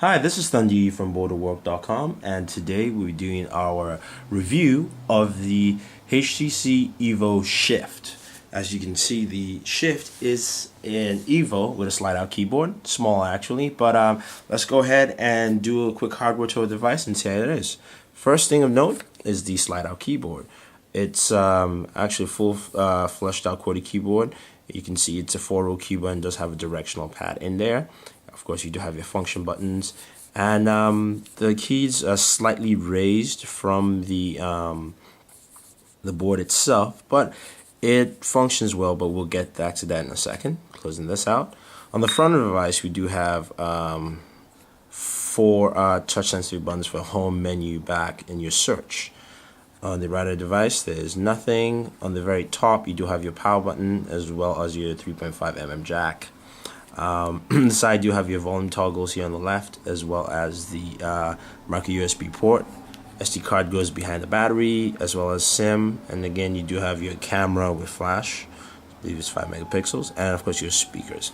Hi, this is Thundi from Booredatwork.com, and today we're doing our review of the HTC EVO Shift. As you can see, the Shift is an EVO with a slide-out keyboard, small actually, but let's go ahead and do a quick hardware tour of the device and see how it is. First thing of note is the slide-out keyboard. It's actually a full fleshed-out QWERTY keyboard. You can see it's a 4-row keyboard and does have a directional pad in there. Of course, you do have your function buttons, and the keys are slightly raised from the board itself, but it functions well. But we'll get back to that in a second. Closing this out. On the front of the device, we do have 4 touch-sensitive buttons for home, menu, back, and your search. On the right of the device, there's nothing. On the very top, you do have your power button as well as your 3.5mm jack. On the side, you have your volume toggles here on the left, as well as the micro USB port. SD card goes behind the battery, as well as SIM. And again, you do have your camera with flash. I believe it's 5 megapixels, and of course your speakers.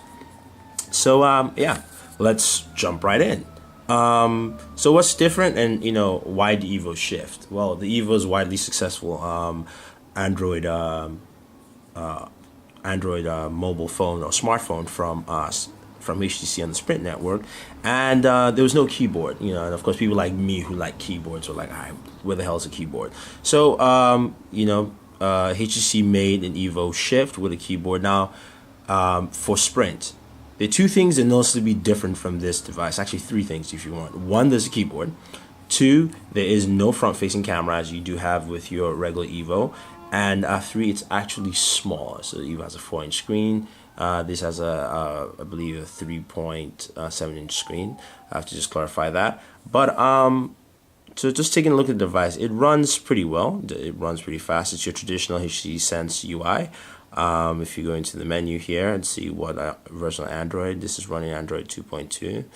So yeah, let's jump right in. So what's different, and why the EVO Shift? Well, the EVO is widely successful Android mobile phone or smartphone from HTC on the Sprint network, and there was no keyboard. And of course people like me who like keyboards were like, "All right, where the hell is a keyboard?" So HTC made an EVO Shift with a keyboard. Now for Sprint, there are 2 things that noticeably different from this device. Actually 3 things if you want. 1, there's a keyboard. 2, there is no front-facing camera as you do have with your regular EVO. And 3, it's actually smaller. So the EVO has a 4-inch screen. This has I believe, a 3.7-inch screen. I have to just clarify that. But so just taking a look at the device, it runs pretty well. It runs pretty fast. It's your traditional HTC Sense UI. If you go into the menu here and see what version of Android, this is running Android 2.2, I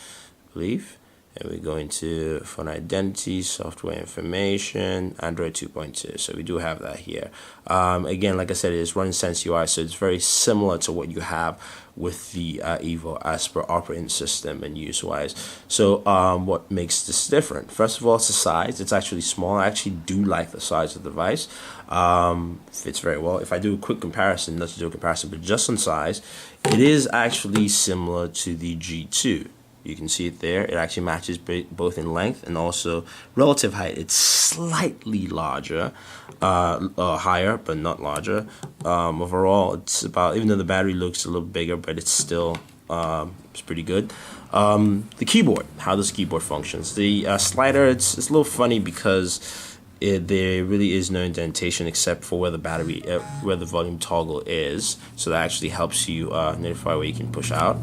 believe. And we go into phone identity, software information, Android 2.2. So we do have that here. Again, like I said, it is running Sense UI, so it's very similar to what you have with the EVO as per operating system and use-wise. So what makes this different? First of all, it's the size. It's actually small. I actually do like the size of the device. Fits very well. If I do a quick comparison, not to do a comparison, but just on size, it is actually similar to the G2. You can see it there. It actually matches both in length and also relative height. It's slightly larger, higher, but not larger. Overall, it's about, even though the battery looks a little bigger, but it's still it's pretty good. The keyboard, how this keyboard functions. The slider, it's a little funny because there really is no indentation except for where the battery, where the volume toggle is. So that actually helps you notify where you can push out.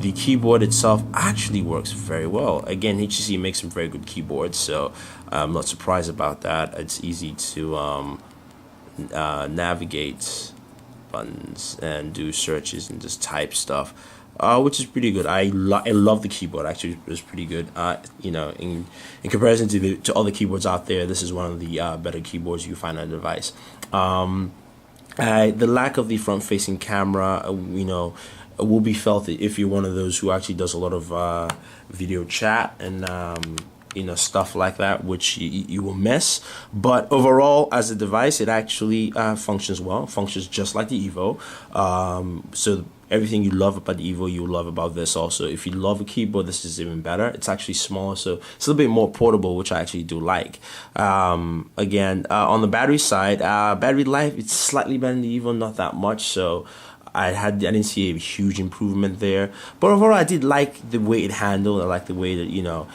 The keyboard itself actually works very well. Again, HTC makes some very good keyboards, so I'm not surprised about that. It's easy to navigate buttons and do searches and just type stuff, which is pretty good. I love the keyboard. Actually, it was pretty good. In comparison to other keyboards out there, this is one of the better keyboards you find on the device. The lack of the front-facing camera, will be felt if you're one of those who actually does a lot of video chat and stuff like that, which you will miss. But overall, as a device, it actually functions well. Functions just like the EVO. So everything you love about the EVO, you love about this also. If you love a keyboard, this is even better. It's actually smaller, so it's a little bit more portable, which I actually do like. Again, on the battery side, battery life, it's slightly better than the EVO, not that much. So I didn't see a huge improvement there, but overall I did like the way it handled. I like the way that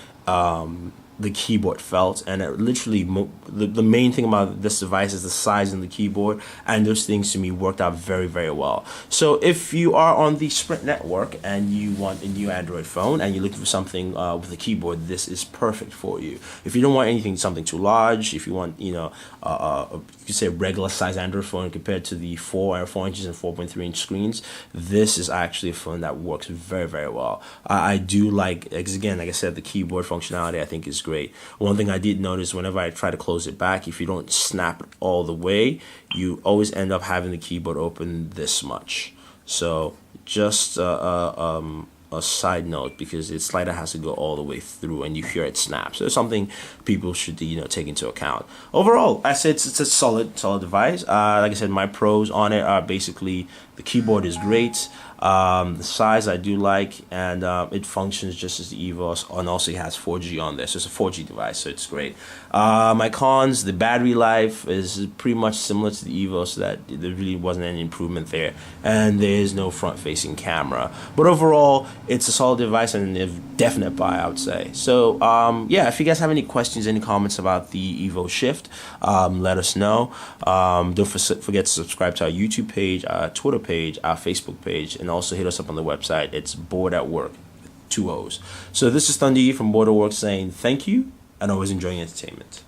the keyboard felt, and it literally the main thing about this device is the size and the keyboard, and those things to me worked out very, very well. So if you are on the Sprint network and you want a new Android phone and you're looking for something with a keyboard, this is perfect for you. If you don't want something too large, if you want you could say a regular size Android phone compared to the 4 inches and 4.3-inch screens, this is actually a phone that works very, very well. I do like, again, like I said, the keyboard functionality I think is great. One thing I did notice, whenever I try to close it back, if you don't snap it all the way, you always end up having the keyboard open this much. So just a side note because its slider has to go all the way through and you hear it snap. So it's something people should take into account. Overall, I said it's a solid device. Like I said, my pros on it are basically the keyboard is great. The size I do like, and it functions just as the EVO, and also it has 4G on there, so it's a 4G device, so it's great. My cons: the battery life is pretty much similar to the EVO, so that there really wasn't any improvement there, and there is no front-facing camera. But overall, it's a solid device and a definite buy, I would say. So yeah, if you guys have any questions, any comments about the EVO Shift, let us know. Don't forget to subscribe to our YouTube page, our Twitter page, our Facebook page, and also hit us up on the website. It's Bored at Work, 2 O's. So this is Thunder from Booredatwork saying thank you and always enjoying entertainment.